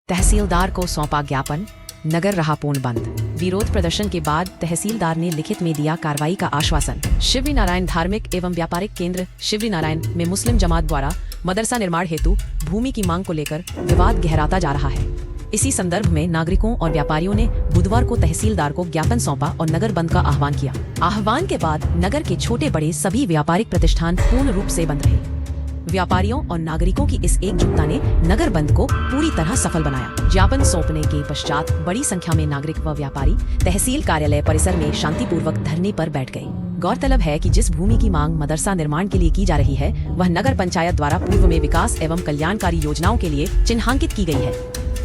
तहसीलदार को सौंपा ज्ञापन, नगर रहा पूर्ण बंद। विरोध प्रदर्शन के बाद तहसीलदार ने लिखित में दिया कार्रवाई का आश्वासन। शिवरी नारायण धार्मिक एवं व्यापारिक केंद्र शिवरी नारायण में मुस्लिम जमात द्वारा मदरसा निर्माण हेतु भूमि की मांग को लेकर विवाद गहराता जा रहा है। इसी संदर्भ में नागरिकों और व्यापारियों ने बुधवार को तहसीलदार को ज्ञापन सौंपा और नगर बंद का आह्वान किया। आह्वान के बाद नगर के छोटे बड़े सभी व्यापारिक प्रतिष्ठान पूर्ण रूप से बंद रहे। व्यापारियों और नागरिकों की इस एकजुटता ने नगर बंद को पूरी तरह सफल बनाया। ज्ञापन सौंपने के पश्चात बड़ी संख्या में नागरिक व व्यापारी तहसील कार्यालय परिसर में शांतिपूर्वक धरने पर बैठ गए। गौरतलब है कि जिस भूमि की मांग मदरसा निर्माण के लिए की जा रही है, वह नगर पंचायत द्वारा पूर्व में विकास एवं कल्याणकारी योजनाओं के लिए चिन्हांकित की गई है।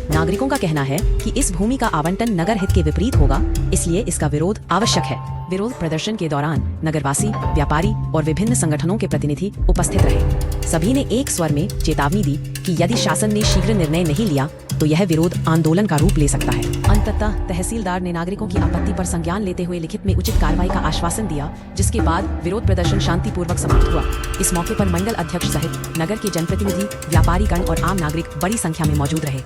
नागरिकों का कहना है कि इस भूमि का आवंटन नगर हित के विपरीत होगा, इसलिए इसका विरोध आवश्यक है। विरोध प्रदर्शन के दौरान नगरवासी, व्यापारी और विभिन्न संगठनों के प्रतिनिधि उपस्थित रहे। सभी ने एक स्वर में चेतावनी दी कि यदि शासन ने शीघ्र निर्णय नहीं लिया तो यह विरोध आंदोलन का रूप ले सकता है। अंततः तहसीलदार ने नागरिकों की आपत्ति पर संज्ञान लेते हुए लिखित में उचित कार्रवाई का आश्वासन दिया, जिसके बाद विरोध प्रदर्शन शांतिपूर्वक समाप्त हुआ। इस मौके पर मंडल अध्यक्ष सहित नगर के जनप्रतिनिधि, व्यापारीगण और आम नागरिक बड़ी संख्या में मौजूद रहे।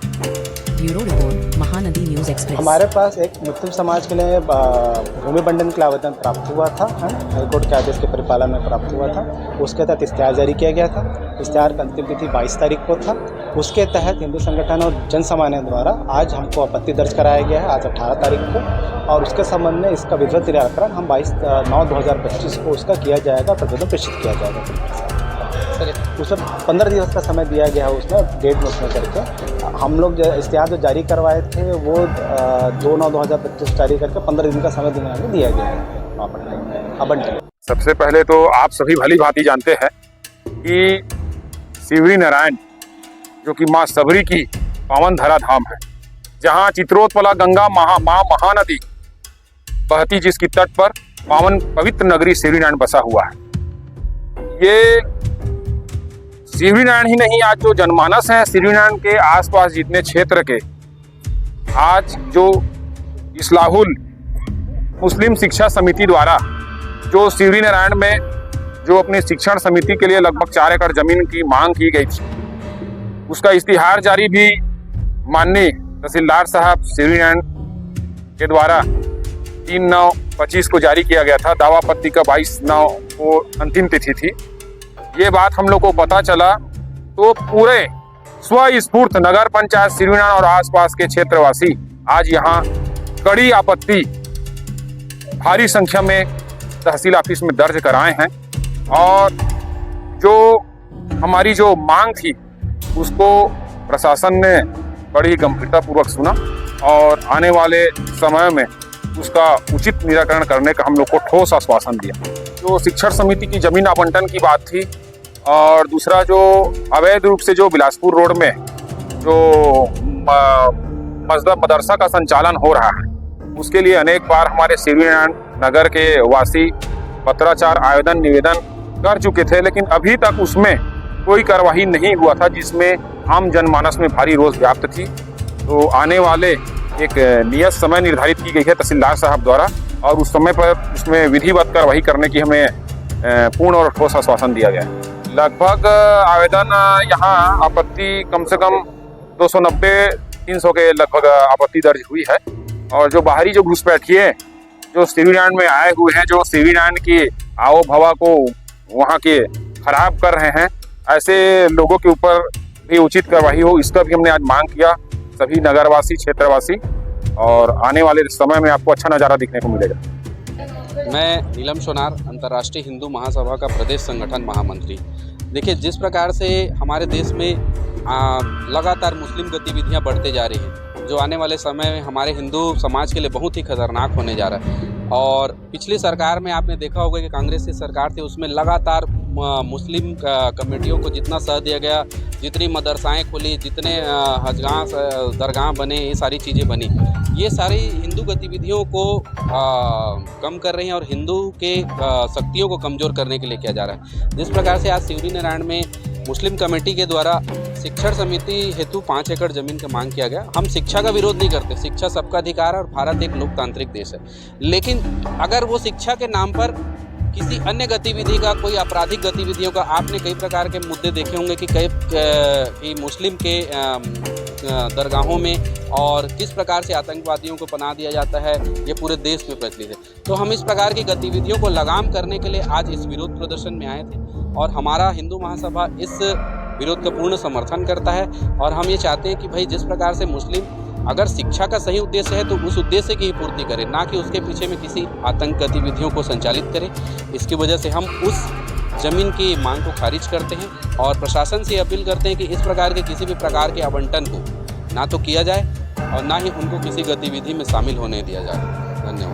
Bureau report, Mahanadi news express. हमारे पास एक मुस्लिम समाज के लिए भूमि बंटन के लिए आवेदन प्राप्त हुआ था, हाईकोर्ट के आदेश के परिपालन में प्राप्त हुआ था। उसके तहत इश्तिहार जारी किया गया था। इश्तिहार का अंतिम तिथि 22 तारीख को था। उसके तहत हिंदू संगठन और जन सामान्य द्वारा आज हमको आपत्ति दर्ज कराया गया है, आज 18 तारीख को, और उसके संबंध में इसका विधिवत निराकरण हम 22/9/2025 को उसका किया जाएगा, प्रतिवेदन प्रेषित किया जाएगा। उसमें 15 दिवस का समय दिया गया है, उसमें डेट में उसमें करके हम लोग जो इश्तिहार जो जारी करवाए थे वो 2/9/2025 जारी करके 15 दिन का समय दिया गया है आवंटन। सबसे पहले तो आप सभी भली भांति जानते हैं कि शिवरी नारायण जो कि माँ सबरी की पावन धरा धाम है, जहाँ चित्रोत्पला गंगा माँ महानदी बहती, जिसकी तट पर पावन पवित्र नगरी शिवरी नारायण बसा हुआ है। ये शिवरी नारायण ही नहीं, आज जो जनमानस है शिवरी नारायण के आसपास जितने क्षेत्र के, आज जो इस्लाहुल मुस्लिम शिक्षा समिति द्वारा जो शिवरी नारायण में जो अपनी शिक्षण समिति के लिए लगभग 4 एकड़ जमीन की मांग की गई थी, उसका इश्तिहार जारी भी माननीय तहसीलदार साहब शिवरी नारायण के द्वारा 3/9/25 को जारी किया गया था। दावापत्ति का 22/9 को अंतिम तिथि थी। ये बात हम लोग को पता चला तो पूरे स्वस्फूर्त नगर पंचायत शिवरी नारायण और आसपास के क्षेत्रवासी आज यहाँ कड़ी आपत्ति भारी संख्या में तहसील ऑफिस में दर्ज कराए हैं, और जो हमारी जो मांग थी उसको प्रशासन ने बड़ी गंभीरता पूर्वक सुना और आने वाले समय में उसका उचित निराकरण करने का हम लोग को ठोस आश्वासन दिया। जो शिक्षण समिति की जमीन आवंटन की बात थी, और दूसरा जो अवैध रूप से जो बिलासपुर रोड में जो मदरसा का संचालन हो रहा है, उसके लिए अनेक बार हमारे शिवरी नारायण नगर के वासी पत्राचार, आवेदन, निवेदन कर चुके थे, लेकिन अभी तक उसमें कोई कार्यवाही नहीं हुआ था, जिसमें आम जनमानस में भारी रोष व्याप्त थी। तो आने वाले एक नियत समय निर्धारित की गई है तहसीलदार साहब द्वारा, और उस समय पर उसमें विधिवत कार्यवाही करने की हमें पूर्ण और ठोस आश्वासन दिया गया है। लगभग आवेदन यहाँ आपत्ति कम से कम 290-300 के लगभग आपत्ति दर्ज हुई है, और जो बाहरी जो घुसपैठिए जो शिवरी नारायण में आए हुए हैं, जो शिवरी नारायण की आओ भवा को वहाँ के खराब कर रहे हैं, ऐसे लोगों के ऊपर भी उचित कार्रवाई हो, इसका भी हमने आज मांग किया सभी नगरवासी, क्षेत्रवासी, और आने वाले समय में आपको अच्छा नज़ारा दिखने को मिलेगा। मैं नीलम सोनार, अंतर्राष्ट्रीय हिंदू महासभा का प्रदेश संगठन महामंत्री। देखिए, जिस प्रकार से हमारे देश में लगातार मुस्लिम गतिविधियां बढ़ते जा रही हैं, जो आने वाले समय में हमारे हिंदू समाज के लिए बहुत ही खतरनाक होने जा रहा है। और पिछली सरकार में आपने देखा होगा कि कांग्रेस की सरकार थी, उसमें लगातार मुस्लिम कमेटियों को जितना सह दिया गया, जितनी मदरसाएं खुली, जितने हजगाह दरगाह बने, ये सारी चीज़ें बनी, ये सारी हिंदू गतिविधियों को कम कर रही हैं और हिंदू के शक्तियों को कमज़ोर करने के लिए किया जा रहा है। जिस प्रकार से आज शिवरी नारायण में मुस्लिम कमेटी के द्वारा शिक्षण समिति हेतु 5 एकड़ ज़मीन का मांग किया गया। हम शिक्षा का विरोध नहीं करते, शिक्षा सबका अधिकार है और भारत एक लोकतांत्रिक देश है, लेकिन अगर वो शिक्षा के नाम पर किसी अन्य गतिविधि का, कोई आपराधिक गतिविधियों का, आपने कई प्रकार के मुद्दे देखे होंगे कि कई मुस्लिम के दरगाहों में और किस प्रकार से आतंकवादियों को पनाह दिया जाता है, ये पूरे देश में प्रचलित है। तो हम इस प्रकार की गतिविधियों को लगाम करने के लिए आज इस विरोध प्रदर्शन में आए थे और हमारा हिंदू महासभा इस विरोध का पूर्ण समर्थन करता है। और हम ये चाहते हैं कि भाई जिस प्रकार से मुस्लिम अगर शिक्षा का सही उद्देश्य है तो उस उद्देश्य की ही पूर्ति करें, ना कि उसके पीछे में किसी आतंक गतिविधियों को संचालित करें। इसकी वजह से हम उस ज़मीन की मांग को खारिज करते हैं और प्रशासन से अपील करते हैं कि इस प्रकार के किसी भी प्रकार के आवंटन को ना तो किया जाए और ना ही उनको किसी गतिविधि में शामिल होने दिया जाए। धन्यवाद।